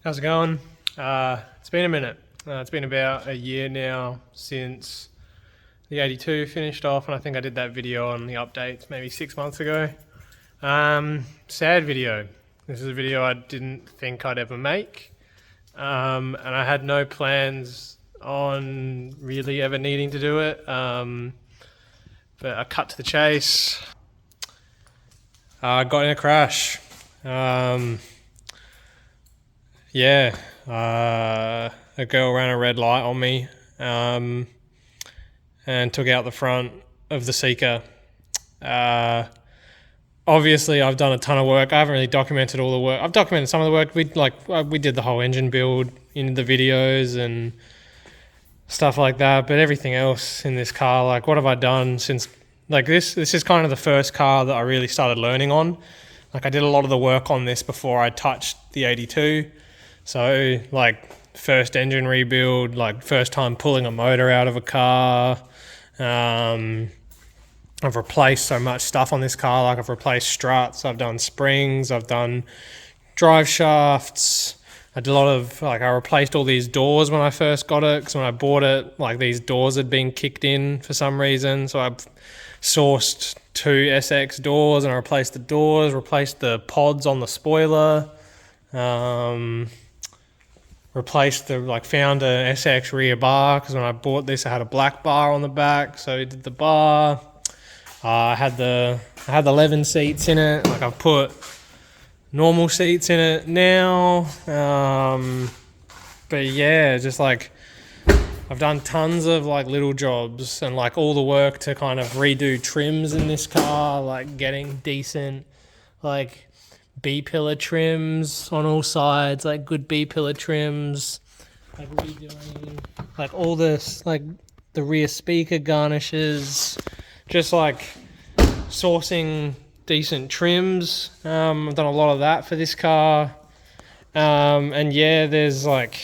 How's it going? It's been a minute. It's been about a year now since the 82 finished off, and I think I did that video on the updates maybe 6 months ago. Sad video. This is a video I didn't think I'd ever make, and I had no plans on really ever needing to do it. But I cut to the chase. I got in a crash. A girl ran a red light on me and took out the front of the Seeker. Obviously, I've done a ton of work. I haven't really documented all the work. I've documented some of the work. We did the whole engine build in the videos and stuff like that. But everything else in this car, like, what have I done since? Like, this is kind of the first car that I really started learning on. Like, I did a lot of the work on this before I touched the 82. So, like, first engine rebuild, like, first time pulling a motor out of a car. I've replaced so much stuff on this car. Like, I've replaced struts, I've done springs, I've done drive shafts. I did a lot of, like, I replaced all these doors when I first got it, because when I bought it, like, these doors had been kicked in for some reason. So I've sourced 2 SX doors and I replaced the doors, replaced the pods on the spoiler. Replaced found a SX rear bar, because when I bought this I had a black bar on the back, so I did the bar. I had the 11 seats in it. Like, I've put normal seats in it now. But yeah, just like, I've done tons of like little jobs and like all the work to kind of redo trims in this car, like getting decent like B-pillar trims on all sides, like good B-pillar trims, like redoing like all this, like the rear speaker garnishes, just like sourcing decent trims. I've done a lot of that for this car. And yeah, there's like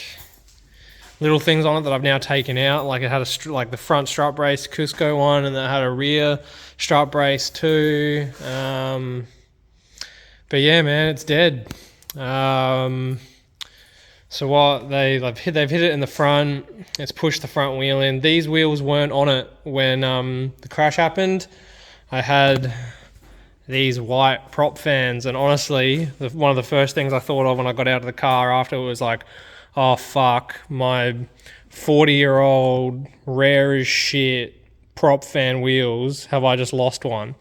little things on it that I've now taken out. Like, it had like the front strut brace Cusco one, and then it had a rear strut brace too. But yeah, man, it's dead. So what they've hit it in the front. It's pushed the front wheel in. These wheels weren't on it when the crash happened. I had these white prop fans, and honestly, one of the first things I thought of when I got out of the car after was like, oh fuck, my 40-year-old rare as shit prop fan wheels, have I just lost one?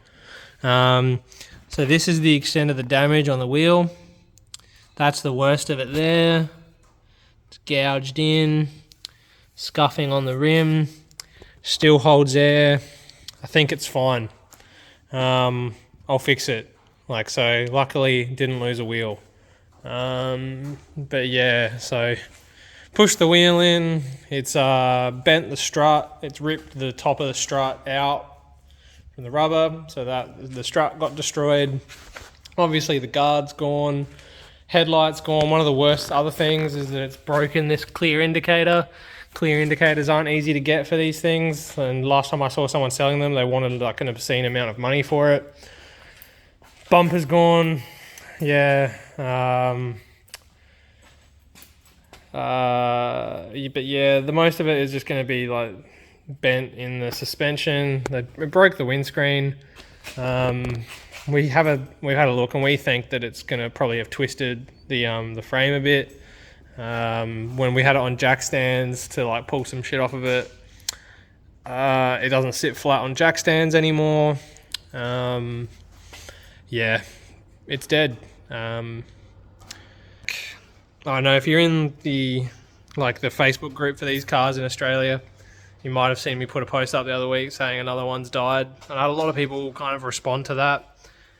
So this is the extent of the damage on the wheel. That's the worst of it there. It's gouged in, scuffing on the rim, still holds air. I think it's fine. I'll fix it. Like, so luckily didn't lose a wheel. But yeah, so pushed the wheel in. It's bent the strut. It's ripped the top of the strut out from the rubber, so that the strut got destroyed. Obviously the guard's gone, headlight's gone. One of the worst other things is that it's broken this clear indicator. Clear indicators aren't easy to get for these things, and last time I saw someone selling them, they wanted like an obscene amount of money for it. Bumper's gone. Yeah. But yeah, the most of it is just going to be like bent in the suspension. It broke the windscreen. We've had a look, and we think that it's going to probably have twisted the frame a bit. When we had it on jack stands to like pull some shit off of it, it doesn't sit flat on jack stands anymore. Yeah, it's dead. I know if you're in the Facebook group for these cars in Australia, you might have seen me put a post up the other week saying another one's died. And I had a lot of people kind of respond to that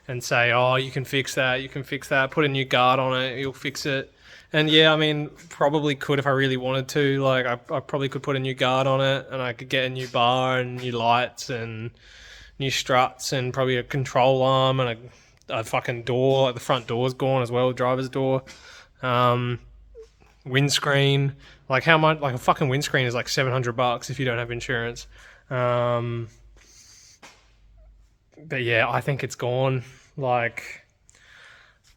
and say, oh, you can fix that, put a new guard on it, you'll fix it. And yeah, I mean, probably could if I really wanted to. Like, I probably could put a new guard on it, and I could get a new bar and new lights and new struts and probably a control arm and a fucking door. Like, the front door's gone as well, the driver's door. Windscreen, like, how much? Like, a fucking windscreen is like $700 if you don't have insurance. But yeah, I think it's gone. Like,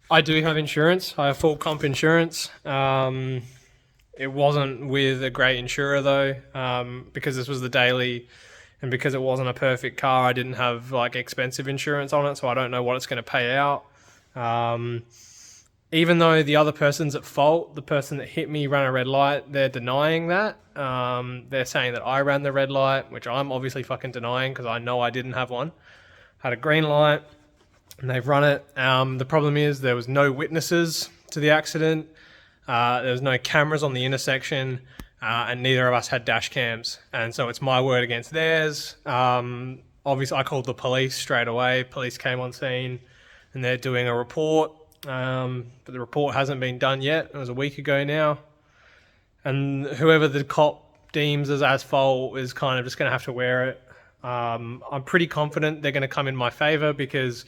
I do have insurance. I have full comp insurance. It wasn't with a great insurer though, because this was the daily, and because it wasn't a perfect car, I didn't have like expensive insurance on it, so I don't know what it's going to pay out. Even though the other person's at fault, the person that hit me ran a red light, they're denying that. They're saying that I ran the red light, which I'm obviously fucking denying because I know I didn't have one. Had a green light, and they've run it. The problem is there was no witnesses to the accident. There was no cameras on the intersection, and neither of us had dash cams. And so it's my word against theirs. Obviously, I called the police straight away. Police came on scene, and they're doing a report. But the report hasn't been done yet. It was a week ago now. And whoever the cop deems as fault is kind of just going to have to wear it. I'm pretty confident they're going to come in my favour because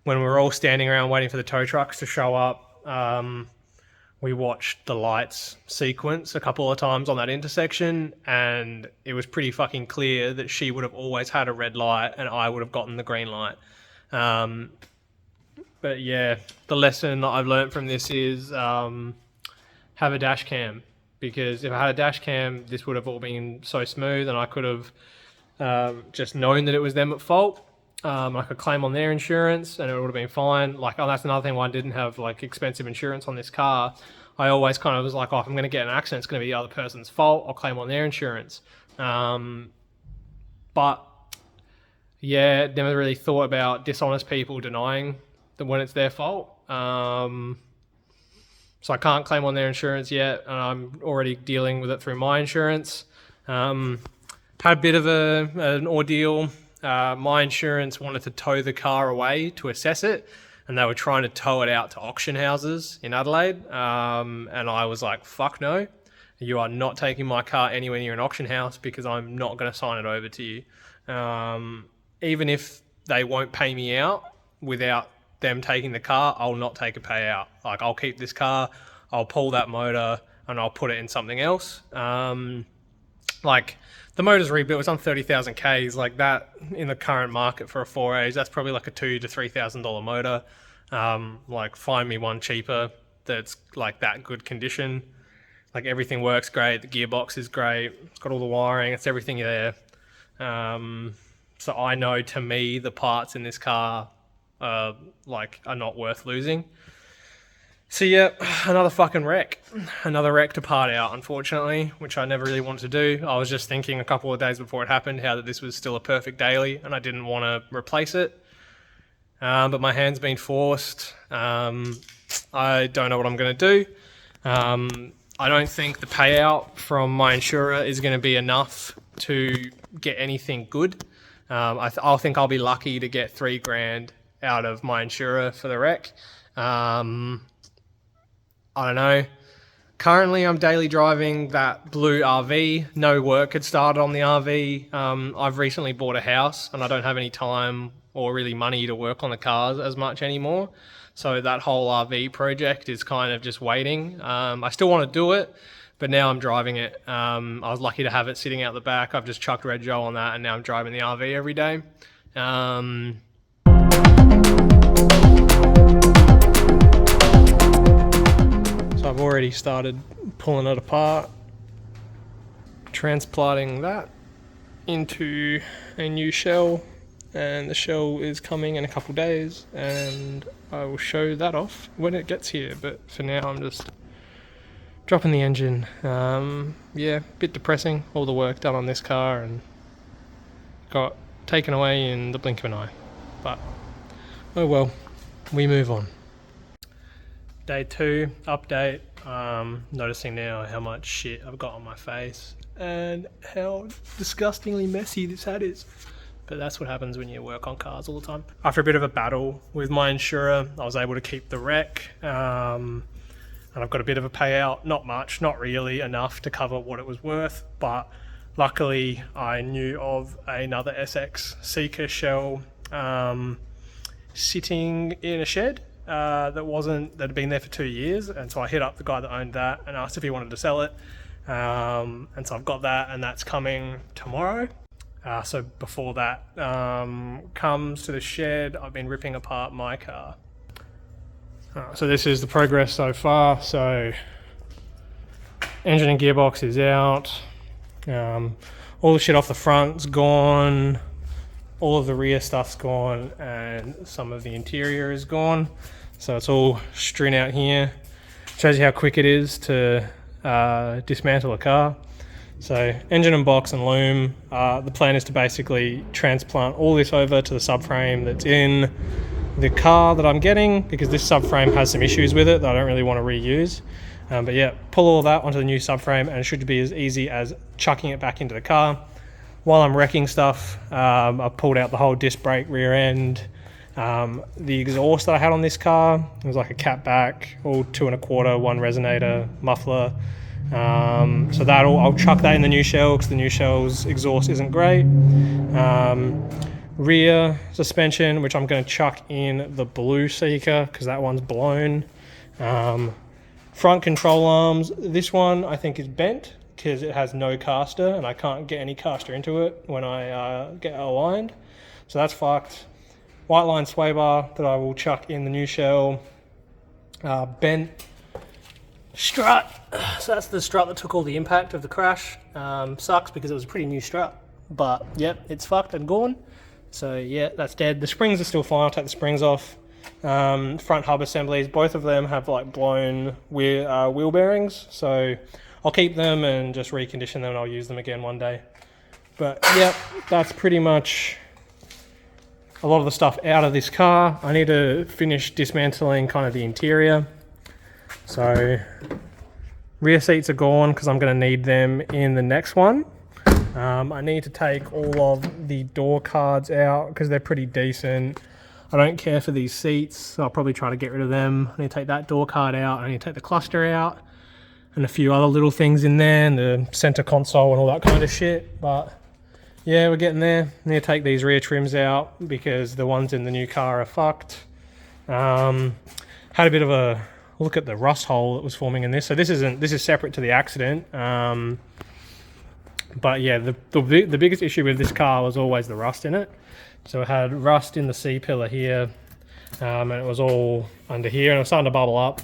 when we were all standing around waiting for the tow trucks to show up, we watched the lights sequence a couple of times on that intersection, and it was pretty fucking clear that she would have always had a red light and I would have gotten the green light. But yeah, the lesson that I've learned from this is have a dash cam, because if I had a dash cam, this would have all been so smooth and I could have just known that it was them at fault. I could claim on their insurance and it would have been fine. Like, that's another thing why I didn't have like expensive insurance on this car. I always kind of was like, oh, if I'm going to get in an accident, it's going to be the other person's fault. I'll claim on their insurance. But yeah, never really thought about dishonest people denying that when it's their fault. So I can't claim on their insurance yet, and I'm already dealing with it through my insurance. Had a bit of an ordeal. My insurance wanted to tow the car away to assess it, and they were trying to tow it out to auction houses in Adelaide. And I was like, fuck no, you are not taking my car anywhere near an auction house because I'm not going to sign it over to you. Even if they won't pay me out without them taking the car, I'll not take a payout. Like, I'll keep this car, I'll pull that motor, and I'll put it in something else. Like, the motor's rebuilt, it's on 30,000 Ks, like that in the current market for a 4Age, that's probably like a $2,000 to $3,000 motor. Like, find me one cheaper that's like that good condition. Like, everything works great, the gearbox is great, it's got all the wiring, it's everything there. So I know, to me, the parts in this car are not worth losing. So yeah, another fucking wreck. Another wreck to part out, unfortunately, which I never really wanted to do. I was just thinking a couple of days before it happened how that this was still a perfect daily and I didn't want to replace it. But my hand's been forced. I don't know what I'm going to do. I don't think the payout from my insurer is going to be enough to get anything good. I think I'll be lucky to get $3,000 out of my insurer for the wreck. I don't know. Currently, I'm daily driving that blue RV. No work had started on the RV. I've recently bought a house and I don't have any time or really money to work on the cars as much anymore. So that whole RV project is kind of just waiting. I still want to do it, but now I'm driving it. I was lucky to have it sitting out the back. I've just chucked Red Joe on that and now I'm driving the RV every day. So I've already started pulling it apart, transplanting that into a new shell, and the shell is coming in a couple days and I will show that off when it gets here. But for now I'm just dropping the engine. Yeah, bit depressing, all the work done on this car and got taken away in the blink of an eye, but oh well, we move on. Day 2 update. Noticing now how much shit I've got on my face and how disgustingly messy this hat is. But that's what happens when you work on cars all the time. After a bit of a battle with my insurer, I was able to keep the wreck. And I've got a bit of a payout. Not much, not really enough to cover what it was worth. But luckily, I knew of another SX Seeker shell sitting in a shed. That had been there for 2 years, and so I hit up the guy that owned that and asked if he wanted to sell it, and so I've got that, and that's coming tomorrow. So before that comes to the shed, I've been ripping apart my car. So this is the progress so far. So engine and gearbox is out. All the shit off the front's gone. All of the rear stuff's gone, and some of the interior is gone. So it's all strewn out here. Shows you how quick it is to dismantle a car. So engine and box and loom. The plan is to basically transplant all this over to the subframe that's in the car that I'm getting, because this subframe has some issues with it that I don't really want to reuse. But yeah, pull all that onto the new subframe, and it should be as easy as chucking it back into the car. While I'm wrecking stuff, I've pulled out the whole disc brake, rear end, the exhaust that I had on this car. It was like a catback, all 2 1/4, one resonator, muffler. So I'll chuck that in the new shell, because the new shell's exhaust isn't great. Rear suspension, which I'm going to chuck in the blue Seeker, because that one's blown. Front control arms, this one I think is bent, because it has no caster, and I can't get any caster into it when I get aligned. So that's fucked. White line sway bar that I will chuck in the new shell. Bent strut. So that's the strut that took all the impact of the crash. Sucks because it was a pretty new strut. But yep, it's fucked and gone. So yeah, that's dead. The springs are still fine. I'll take the springs off. Front hub assemblies, both of them have like blown wheel bearings. So I'll keep them and just recondition them, and I'll use them again one day. But yeah, that's pretty much a lot of the stuff out of this car. I need to finish dismantling kind of the interior. So rear seats are gone because I'm going to need them in the next one. I need to take all of the door cards out because they're pretty decent. I don't care for these seats, so I'll probably try to get rid of them. I need to take that door card out. I need to take the cluster out and a few other little things in there, and the center console and all that kind of shit. But yeah, we're getting there. I need to take these rear trims out because the ones in the new car are fucked. Had a bit of a look at the rust hole that was forming in this. So this is separate to the accident. But yeah, the biggest issue with this car was always the rust in it. So it had rust in the C-pillar here, and it was all under here, and it was starting to bubble up.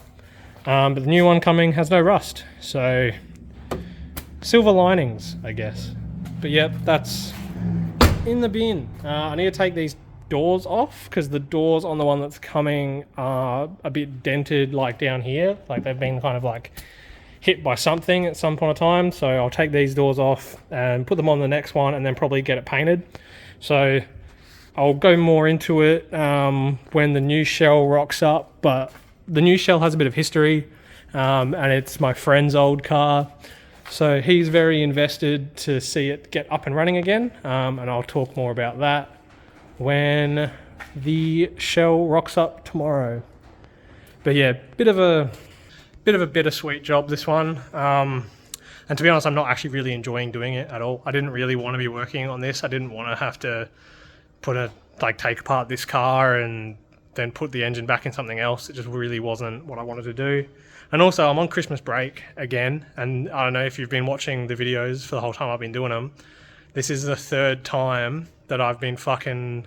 But the new one coming has no rust. So silver linings, I guess. But yep, that's in the bin. I need to take these doors off because the doors on the one that's coming are a bit dented, like down here. Like they've been kind of like hit by something at some point of time. So I'll take these doors off and put them on the next one, and then probably get it painted. So I'll go more into it when the new shell rocks up. But the new shell has a bit of history, and it's my friend's old car. So he's very invested to see it get up and running again, and I'll talk more about that when the shell rocks up tomorrow. But yeah, bit of a bittersweet job, this one. And to be honest, I'm not actually really enjoying doing it at all. I didn't really want to be working on this. I didn't want to have to take apart this car and then put the engine back in something else. It just really wasn't what I wanted to do. And also, I'm on Christmas break again, and I don't know if you've been watching the videos for the whole time I've been doing them. This is the third time that I've been fucking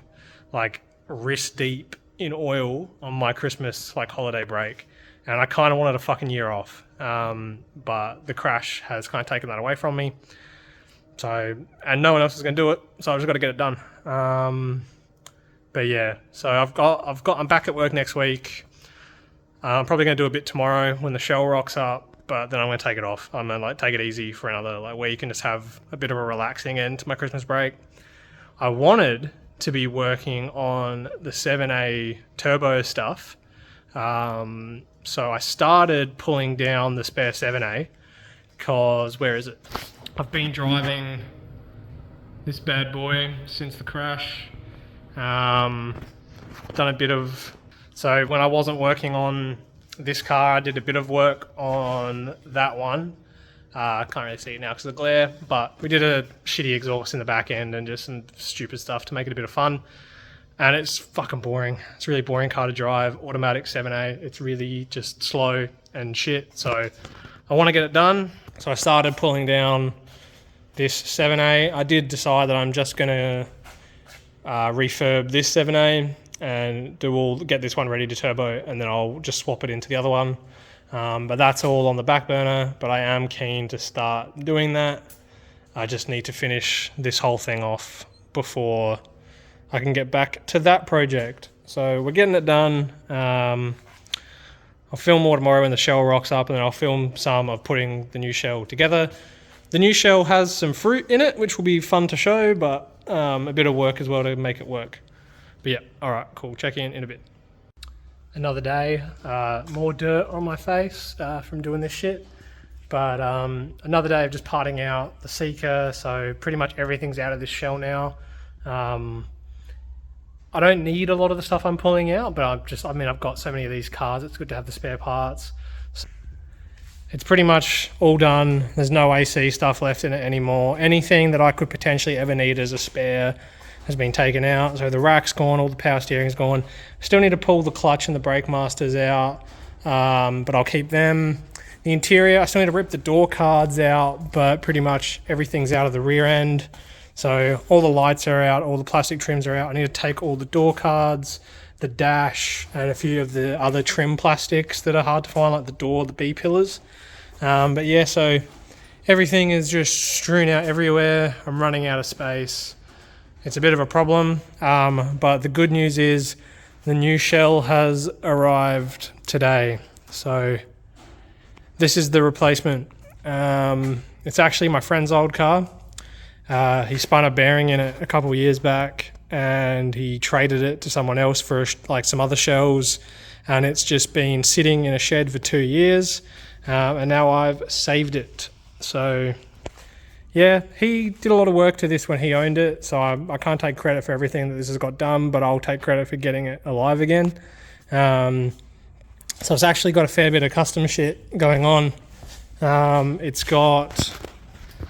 like wrist deep in oil on my Christmas holiday break, and I kind of wanted a fucking year off, but the crash has kind of taken that away from me. So, and no one else is going to do it, so I've just got to get it done. But yeah, so I'm back at work next week. I'm probably going to do a bit tomorrow when the shell rocks up, but then I'm going to take it off. I'm going to take it easy for another week and just have a bit of a relaxing end to my Christmas break. I wanted to be working on the 7A turbo stuff. So I started pulling down the spare 7A because, where is it? I've been driving this bad boy since the crash. Done a bit of... So when I wasn't working on this car, I did a bit of work on that one. I can't really see it now because of the glare, but we did a shitty exhaust in the back end and just some stupid stuff to make it a bit of fun. And it's fucking boring. It's a really boring car to drive. Automatic 7A. It's really just slow and shit. So I want to get it done. So I started pulling down this 7A. I did decide that I'm just going to refurb this 7A and get this one ready to turbo, and then I'll just swap it into the other one. But that's all on the back burner, but I am keen to start doing that. I just need to finish this whole thing off before I can get back to that project. So we're getting it done. I'll film more tomorrow when the shell rocks up, and then I'll film some of putting the new shell together. The new shell has some fruit in it, which will be fun to show, but a bit of work as well to make it work. But yeah, all right, cool. Check in a bit. Another day, more dirt on my face from doing this shit. But another day of just parting out the Seeker, so pretty much everything's out of this shell now. I don't need a lot of the stuff I'm pulling out, but I've got so many of these cars, it's good to have the spare parts. So it's pretty much all done. There's no AC stuff left in it anymore. Anything that I could potentially ever need as a spare has been taken out. So the rack's gone, all the power steering's gone. Still need to pull the clutch and the brake masters out, but I'll keep them. The interior, I still need to rip the door cards out, but pretty much everything's out of the rear end. So all the lights are out, all the plastic trims are out. I need to take all the door cards, the dash, and a few of the other trim plastics that are hard to find, like the door, the B-pillars. But yeah, so everything is just strewn out everywhere. I'm running out of space. It's a bit of a problem, but the good news is the new shell has arrived today. So this is the replacement. It's actually my friend's old car. He spun a bearing in it a couple of years back, and he traded it to someone else for like some other shells, and it's just been sitting in a shed for 2 years, and now I've saved it. So yeah, he did a lot of work to this when he owned it, so I can't take credit for everything that this has got done, but I'll take credit for getting it alive again. So it's actually got a fair bit of custom shit going on. It's got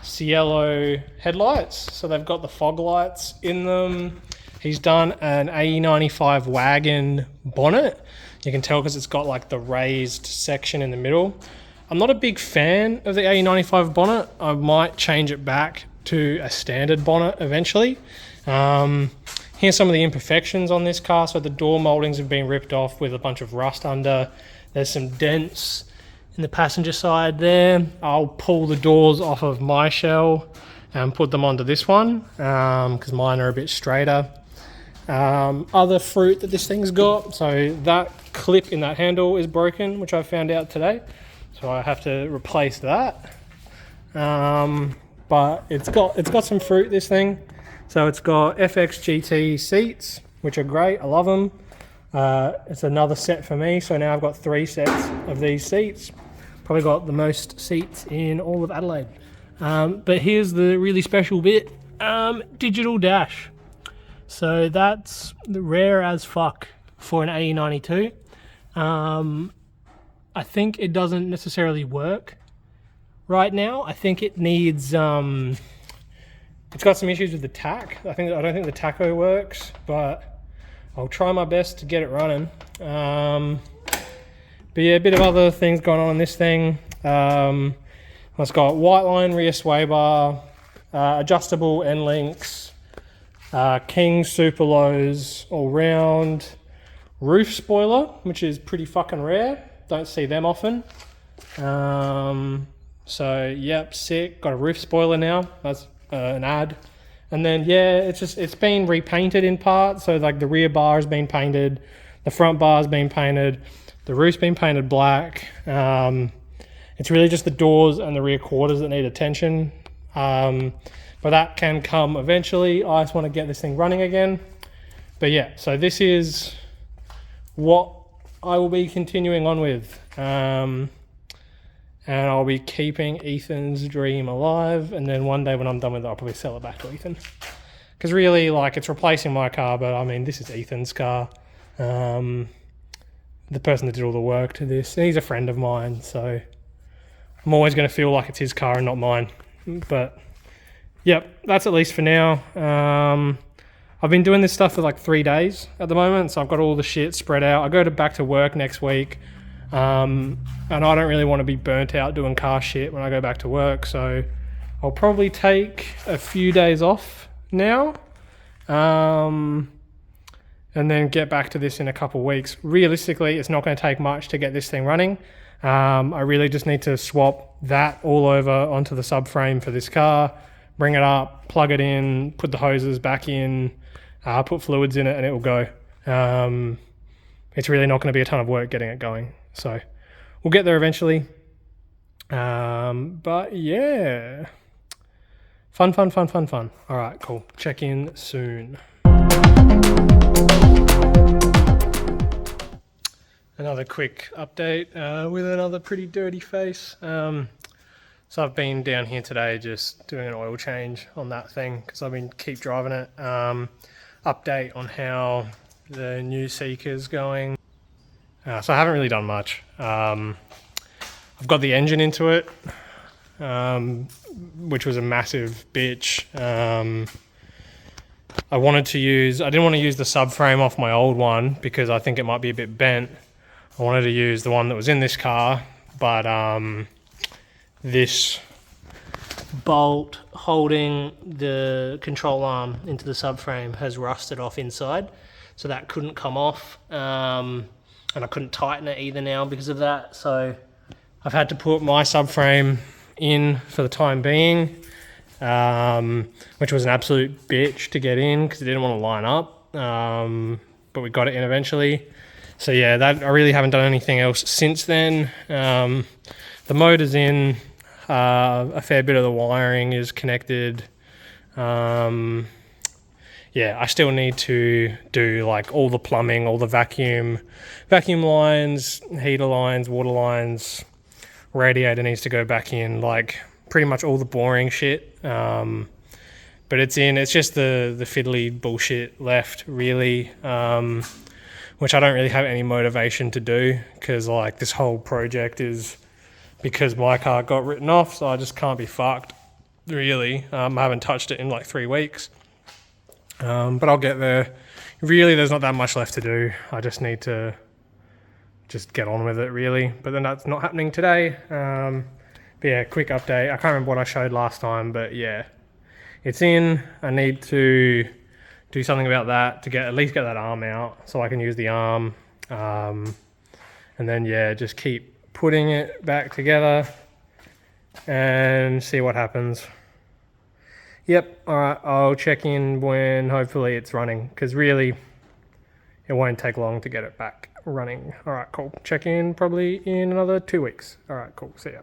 Cielo headlights, so they've got the fog lights in them. He's done an AE95 wagon bonnet. You can tell because it's got like the raised section in the middle. I'm not a big fan of the AE95 bonnet. I might change it back to a standard bonnet eventually. Here's some of the imperfections on this car. So the door moldings have been ripped off with a bunch of rust under. There's some dents in the passenger side there. I'll pull the doors off of my shell and put them onto this one because mine are a bit straighter. Other fruit that this thing's got, so that clip in that handle is broken, which I found out today, so I have to replace that. But it's got some fruit, this thing. So it's got FX GT seats, which are great. I love them. It's another set for me, so now I've got 3 sets of these seats. Probably got the most seats in all of Adelaide. But here's the really special bit, digital dash. So that's rare as fuck for an AE92. I think it doesn't necessarily work right now. I think it needs, it's got some issues with the tack. I don't think the tacho works, but I'll try my best to get it running. But yeah, a bit of other things going on in this thing. It's got white line rear sway bar, adjustable end links, King super lows all round, roof spoiler, which is pretty fucking rare. Don't see them often. So yep, sick. Got a roof spoiler now. That's an ad. And then yeah, it's been repainted in part. So like the rear bar has been painted, the front bar has been painted, the roof's been painted black. It's really just the doors and the rear quarters that need attention. But that can come eventually. I just want to get this thing running again. But yeah, so this is what I will be continuing on with. And I'll be keeping Ethan's dream alive. And then one day when I'm done with it, I'll probably sell it back to Ethan. Because really, like, it's replacing my car, but I mean, this is Ethan's car. The person that did all the work to this. And he's a friend of mine, so I'm always going to feel like it's his car and not mine. But yep, that's at least for now. I've been doing this stuff for like 3 days at the moment, so I've got all the shit spread out. I go back to work next week, and I don't really want to be burnt out doing car shit when I go back to work, so I'll probably take a few days off now, and and then get back to this in a couple of weeks. Realistically, it's not going to take much to get this thing running. I really just need to swap that all over onto the subframe for this car, bring it up, plug it in, put the hoses back in, put fluids in it, and it will go. It's really not going to be a ton of work getting it going. So we'll get there eventually. But yeah, fun. All right, cool. Check in soon. Another quick update with another pretty dirty face. So I've been down here today just doing an oil change on that thing because I've been keep driving it. Update on how the new Seeker's going. So I haven't really done much. I've got the engine into it, which was a massive bitch. I didn't want to use the subframe off my old one because I think it might be a bit bent. I wanted to use the one that was in this car, but this bolt holding the control arm into the subframe has rusted off inside, so that couldn't come off, and I couldn't tighten it either now because of that. So I've had to put my subframe in for the time being, which was an absolute bitch to get in because it didn't want to line up, but we got it in eventually. So yeah, that I really haven't done anything else since then. The motor's in, a fair bit of the wiring is connected. Yeah, I still need to do like all the plumbing, all the vacuum lines, heater lines, water lines, radiator needs to go back in, like pretty much all the boring shit. But it's in, it's just the fiddly bullshit left really, which I don't really have any motivation to do because like this whole project is because my car got written off, so I just can't be fucked really. I haven't touched it in like 3 weeks, but I'll get there. Really, there's not that much left to do. I just need to just get on with it really, but then that's not happening today. But yeah, quick update. I can't remember what I showed last time, but yeah, it's in. I need to do something about that to at least get that arm out so I can use the arm, and then yeah, just keep putting it back together and see what happens. Yep, all right, I'll check in when hopefully it's running because really it won't take long to get it back running. All right, cool. Check in probably in another 2 weeks. All right, cool. See ya.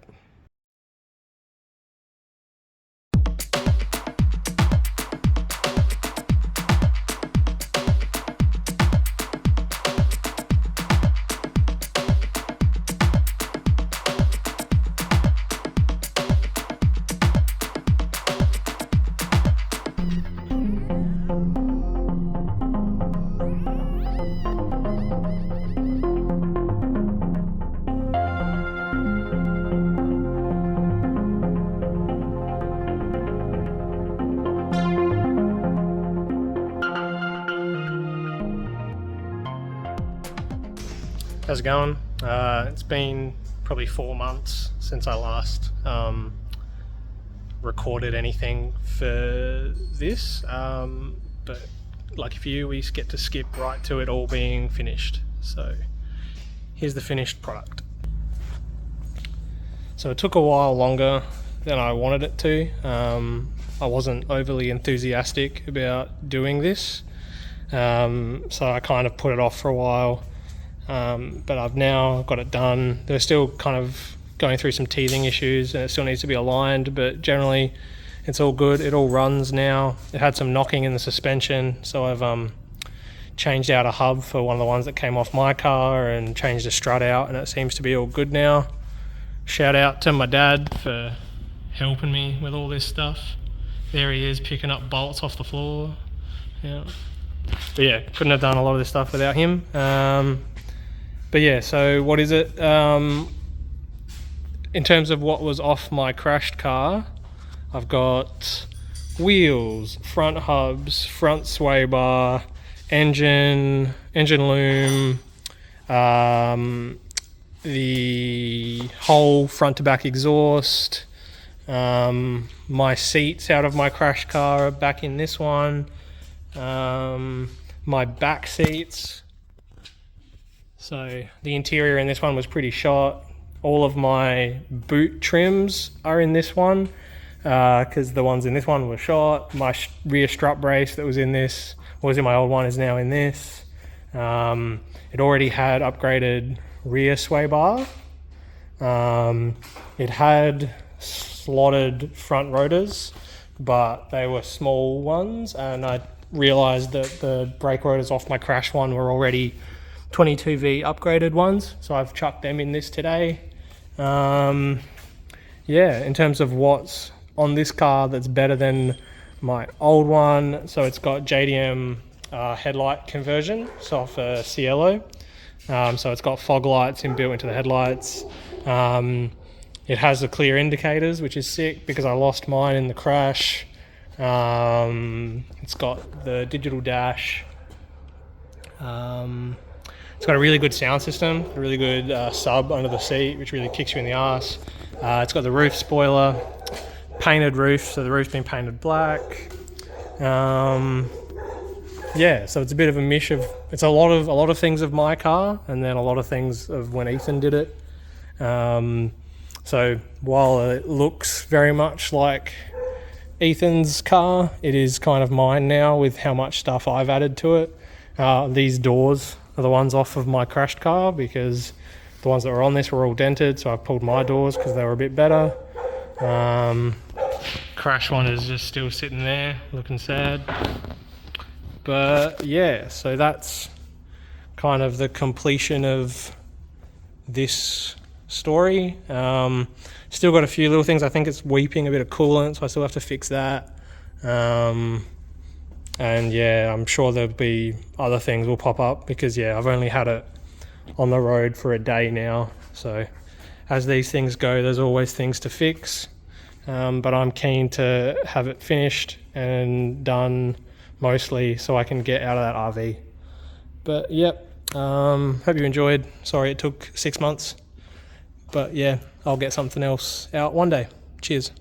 How's it going? It's been probably 4 months since I last recorded anything for this, but lucky for you, we get to skip right to it all being finished. So here's the finished product. So it took a while longer than I wanted it to. I wasn't overly enthusiastic about doing this, so I kind of put it off for a while. But I've now got it done. They're still kind of going through some teething issues and it still needs to be aligned, but generally it's all good. It all runs now. It had some knocking in the suspension, so I've changed out a hub for one of the ones that came off my car and changed the strut out, and it seems to be all good now. Shout out to my dad for helping me with all this stuff. There he is picking up bolts off the floor. Yeah. But yeah, couldn't have done a lot of this stuff without him. But yeah, so what is it? In terms of what was off my crashed car, I've got wheels, front hubs, front sway bar, engine loom, the whole front to back exhaust, my seats out of my crashed car are back in this one, my back seats. So the interior in this one was pretty shot. All of my boot trims are in this one because the ones in this one were shot. My rear strut brace that was in this, was in my old one, is now in this. It already had upgraded rear sway bar. It had slotted front rotors, but they were small ones, and I realized that the brake rotors off my crash one were already 22V upgraded ones, so I've chucked them in this today. Yeah, in terms of what's on this car that's better than my old one, so it's got JDM headlight conversion, so off a Cielo. So it's got fog lights inbuilt into the headlights. It has the clear indicators, which is sick because I lost mine in the crash. It's got the digital dash. It's got a really good sound system, a really good sub under the seat, which really kicks you in the ass. It's got the roof spoiler, painted roof, so the roof's been painted black. Yeah, so it's a bit of a mish of, it's a lot of things of my car, and then a lot of things of when Ethan did it. So while it looks very much like Ethan's car, it is kind of mine now with how much stuff I've added to it. These doors are the ones off of my crashed car because the ones that were on this were all dented, so I pulled my doors because they were a bit better. Crash one is just still sitting there looking sad. But yeah, so that's kind of the completion of this story. Still got a few little things. I think it's weeping a bit of coolant, so I still have to fix that. And yeah, I'm sure there'll be other things will pop up because yeah, I've only had it on the road for a day now. So as these things go, there's always things to fix. But I'm keen to have it finished and done mostly so I can get out of that RV. But yep, hope you enjoyed. Sorry it took 6 months. But yeah, I'll get something else out one day. Cheers.